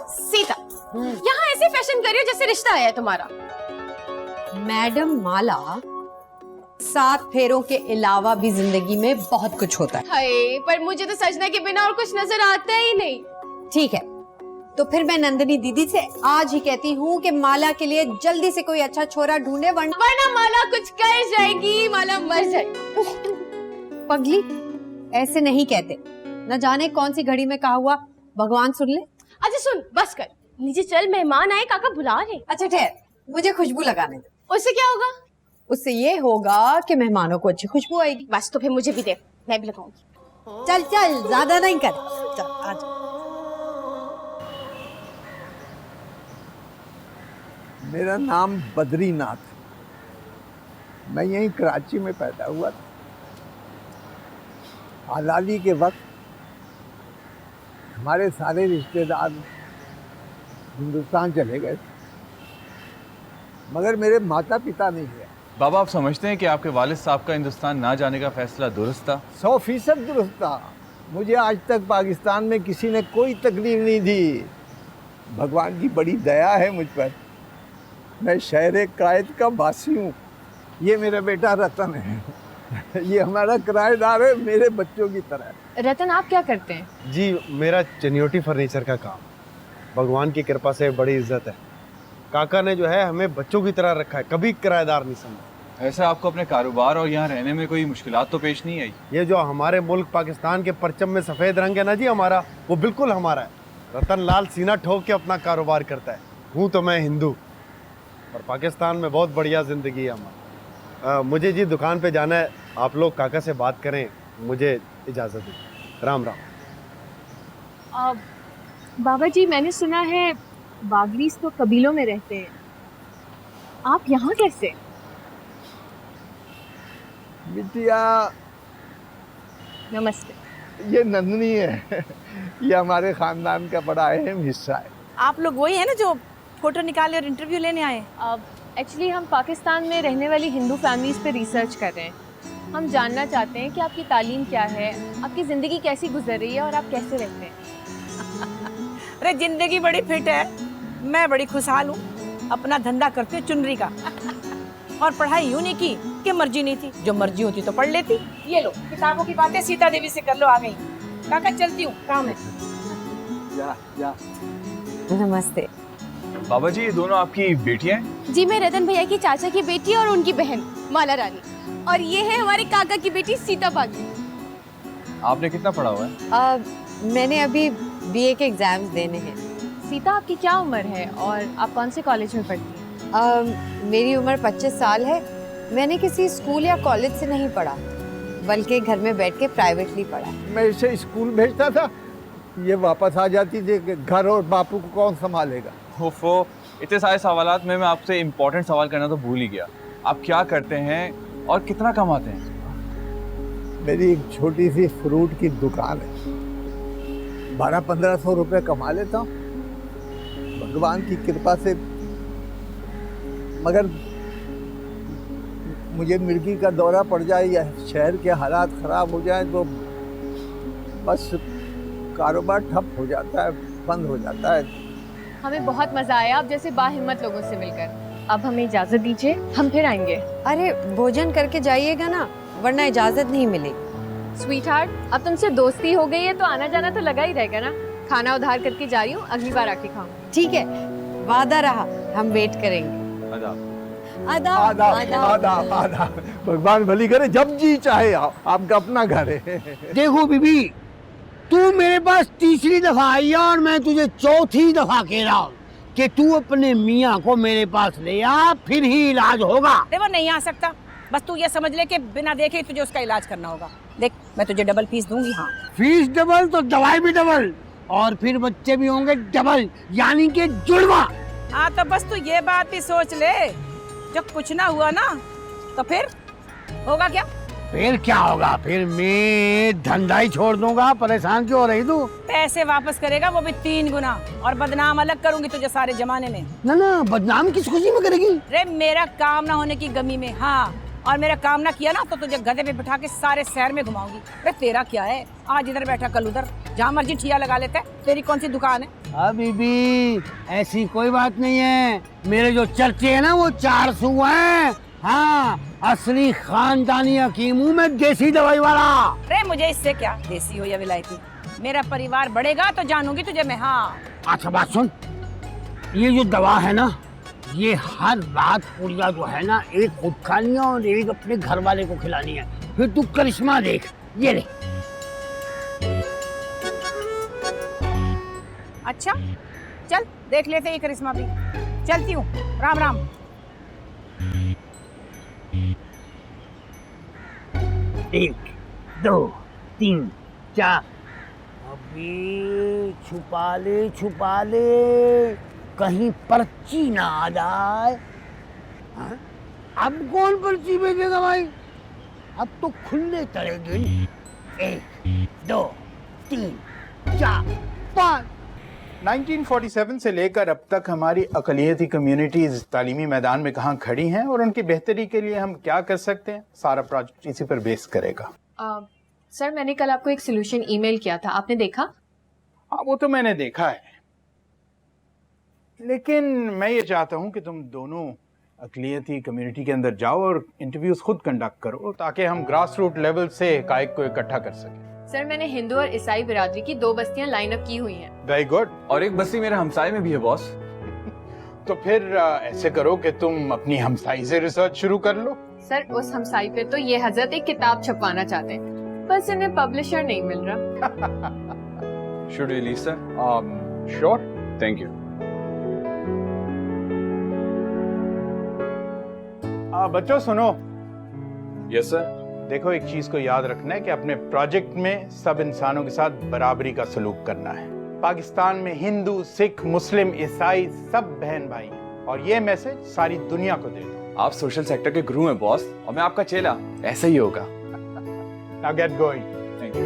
सीता, यहाँ ऐसे फैशन कर रही हो जैसे रिश्ता आया है तुम्हारा। मैडम माला, 7 फेरों के अलावा भी जिंदगी में बहुत कुछ होता है। हाय, पर मुझे तो सजना के बिना और कुछ नजर आता ही नहीं। ठीक है, तो फिर मैं नंदिनी दीदी से आज ही कहती हूँ कि माला के लिए जल्दी से कोई अच्छा छोरा ढूंढे, वरना माला कुछ कर जाएगी, माला मर जाएगी। पगली, ऐसे नहीं कहते। न जाने कौन सी घड़ी में कहा हुआ भगवान सुन ले। अच्छा सुन, बस कर, नीचे चल, मेहमान आए, काका बुला रहे। अच्छा ठहर, मुझे खुशबू लगाने दे। उससे क्या होगा? उससे ये होगा कि मेहमानों को अच्छी खुशबू आएगी। बस तो फिर मुझे भी दे, मैं भी लगाऊंगी। चल चल, ज्यादा नहीं कर, चल आज। मेरा नाम बद्रीनाथ, मैं यहीं कराची में पैदा हुआ था। आज़ादी के वक्त हमारे सारे रिश्तेदार हिंदुस्तान चले गए, मगर मेरे माता पिता नहीं गए। बाबा, आप समझते हैं कि आपके वालिद साहब का हिंदुस्तान ना जाने का फैसला दुरुस्त था? 100% दुरुस्त था। मुझे आज तक पाकिस्तान में किसी ने कोई तकलीफ नहीं दी। भगवान की बड़ी दया है मुझ पर। मैं शहर कायद का वासी हूँ। ये मेरा बेटा रतन है, ये हमारा किराएदार है, मेरे बच्चों की तरह। रतन, आप क्या करते हैं? जी, मेरा चनियोटी फर्नीचर का काम। भगवान की कृपा से बड़ी इज्जत है। काका ने जो है हमें बच्चों की तरह रखा है, कभी किराएदार नहीं समझा। ऐसे आपको अपने कारोबार और यहाँ रहने में कोई मुश्किलात तो पेश नहीं आई? ये जो हमारे मुल्क पाकिस्तान के परचम में सफ़ेद रंग है ना जी हमारा, वो बिल्कुल हमारा है। रतन लाल सीना ठोक के अपना कारोबार करता है। हूँ तो मैं हिंदू, और पाकिस्तान में बहुत बढ़िया ज़िंदगी है हमारी। मुझे जी दुकान पे जाना है, आप लोग काका से बात करें, मुझे इजाज़त दीजिए। राम राम। बाबा जी, मैंने सुना है बागलीस तो कबीलों में रहते हैं, आप यहाँ कैसे? बिटिया, नमस्ते। ये नंदनी है, ये हमारे खानदान का बड़ा अहम हिस्सा है। आप लोग वही है ना जो फोटो निकाले और इंटरव्यू लेने आए? एक्चुअली हम पाकिस्तान में रहने वाली हिंदू फैमिलीज पे रिसर्च कर रहे हैं। हम जानना चाहते हैं कि आपकी तालीम क्या है, आपकी ज़िंदगी कैसी गुजर रही है और आप कैसे रहते हैं। अरे जिंदगी बड़ी फिट है, मैं बड़ी खुशहाल हूँ। अपना धंधा करती हूँ चुनरी का। और पढ़ाई यूँ नहीं की कि मर्जी नहीं थी, जो मर्जी होती तो पढ़ लेती। ये लो किताबों की बातें सीता देवी से कर लो, आ गई। काका चलती हूँ, काम है। जा जा। नमस्ते। बाबा जी, ये दोनों आपकी बेटियां हैं? जी, मैं रतन भैया की चाचा की बेटी और उनकी बहन माला रानी, और ये है हमारे काका की बेटी सीता बागी। आपने कितना पढ़ा हुआ है? मैंने अभी BA के एग्जाम्स देने हैं। सीता, आपकी क्या उम्र है और आप कौन से कॉलेज में पढ़ती हैं? मेरी उम्र 25 साल है। मैंने किसी स्कूल या कॉलेज से नहीं पढ़ा, बल्कि घर में बैठ के प्राइवेटली पढ़ा। मैं इसे स्कूल भेजता था, ये वापस आ जाती थी कि घर और बापू को कौन संभालेगा। ओफो, इतने सारे सवालात में मैं आपसे इम्पोर्टेंट सवाल करना तो भूल ही गया। आप क्या करते हैं और कितना कमाते हैं? मेरी एक छोटी सी फ्रूट की दुकान है, 1200-1500 रुपये कमा लेता हूँ भगवान की कृपा से। मगर मुझे मिर्गी का दौरा पड़ जाए या शहर के हालात ख़राब हो जाए तो बस कारोबार ठप हो जाता है, बंद हो जाता है। हमें बहुत मज़ा आया आप जैसे बाहिम्मत लोगों से मिलकर। अब हमें इजाज़त दीजिए, हम फिर आएंगे। अरे भोजन करके जाइएगा ना, वरना इजाज़त नहीं मिलेगी। स्वीटहार्ट, अब तुमसे दोस्ती हो गई है तो आना जाना तो लगा ही रहेगा ना। खाना उधार करके जा रही हूँ, अगली बार आके खाऊंगी। ठीक है, वादा रहा, हम वेट करेंगे। आदाब आदाब आदाब। भगवान भली करे, जब जी चाहे आओ, आपका अपना घर है। देखो बीबी, तू मेरे पास तीसरी दफा आई है और मैं तुझे चौथी दफा कह रहा हूँ कि तू अपने मियाँ को मेरे पास ले आ, फिर ही इलाज होगा। वो नहीं आ सकता, बस तू ये समझ ले कि बिना देखे ही तुझे उसका इलाज करना होगा। देख, मैं तुझे डबल फीस दूंगी। हाँ, फीस डबल तो दवाई भी डबल, और फिर बच्चे भी होंगे डबल, यानी कि जुड़वा। हाँ, तो बस तू ये बात भी सोच ले, जब कुछ ना हुआ ना तो फिर होगा क्या? फिर क्या होगा? फिर मैं धंधा ही छोड़ दूंगा। परेशान क्यों हो रही तू? पैसे वापस करेगा, वो भी 3 गुना, और बदनाम अलग करूंगी तुझे सारे जमाने में। ना ना, बदनाम किस खुशी में करेगी? अरे मेरा काम ना होने की गमी में। हाँ, और मेरा काम ना किया ना तो तुझे गधे पे बिठा के सारे शहर में घुमाऊंगी। अरे तेरा क्या है, आज इधर बैठा कल उधर, जहाँ मर्जी ठिया लगा लेता है। तेरी कौन सी दुकान है? हाँ बीबी, ऐसी कोई बात नहीं है। मेरे जो चर्चे हैं ना वो 400 हैं। हाँ, असली खानदानी हकीम हूँ मैं, देसी दवाई वाला। अरे मुझे इससे क्या, देसी हो या विलायती, मेरा परिवार बढ़ेगा तो जानूंगी तुझे मैं। हाँ अच्छा बात सुन, ये जो दवा है ना, ये हर रात पुड़िया जो है ना, एक खुद खानी है और एक अपने घर वाले को खिलानी है। फिर तू करिश्मा देख, ये ले। अच्छा चल देख लेते ये करिश्मा भी। चलती हूँ, राम राम। एक, दो, तीन, चार। अबे छुपा ले, कहीं पर्ची ना आ जाए। हाँ? अब कौन पर्ची भेजेगा भाई? अब तो खुले तड़ेगे। 1, 2, 3, 4, 5। 1947 से लेकर अब तक हमारी अक़लियती कम्युनिटीज़ तालीमी मैदान में कहाँ खड़ी हैं और उनकी बेहतरी के लिए हम क्या कर सकते हैं, सारा प्रोजेक्ट इसी पर बेस करेगा। सर मैंने कल आपको एक सोल्यूशन ईमेल किया था, आपने देखा? हाँ वो तो मैंने देखा है, लेकिन मैं ये चाहता हूँ कि तुम दोनों अक़लियती कम्युनिटी के अंदर जाओ और इंटरव्यूज खुद कंडक्ट करो, ताकि हम ग्रास रूट लेवल से हक़ाइक़ को इकट्ठा कर सकें। सर मैंने हिंदू और ईसाई बिरादरी की 2 बस्तियां लाइन अप की हुई हैं। Very good. और एक बस्ती मेरे हमसाए में भी है बॉस। तो फिर ऐसे करो कि तुम अपनी हमसाई से रिसर्च शुरू कर लो। सर उस हमसाई पे तो ये हजरत एक किताब छपवाना चाहते हैं, बस इन्हें पब्लिशर नहीं मिल रहा। Should we leave sir? Sure, thank you. बच्चों सुनो। Yes sir. देखो एक चीज को याद रखना है कि अपने प्रोजेक्ट में सब इंसानों के साथ बराबरी का सलूक करना है। पाकिस्तान में हिंदू, सिख, मुस्लिम, ईसाई सब बहन भाई हैं और ये मैसेज सारी दुनिया को दे दो। आप सोशल सेक्टर के गुरु हैं बॉस, और मैं आपका चेला। ऐसा ही होगा। Now get going. Thank you.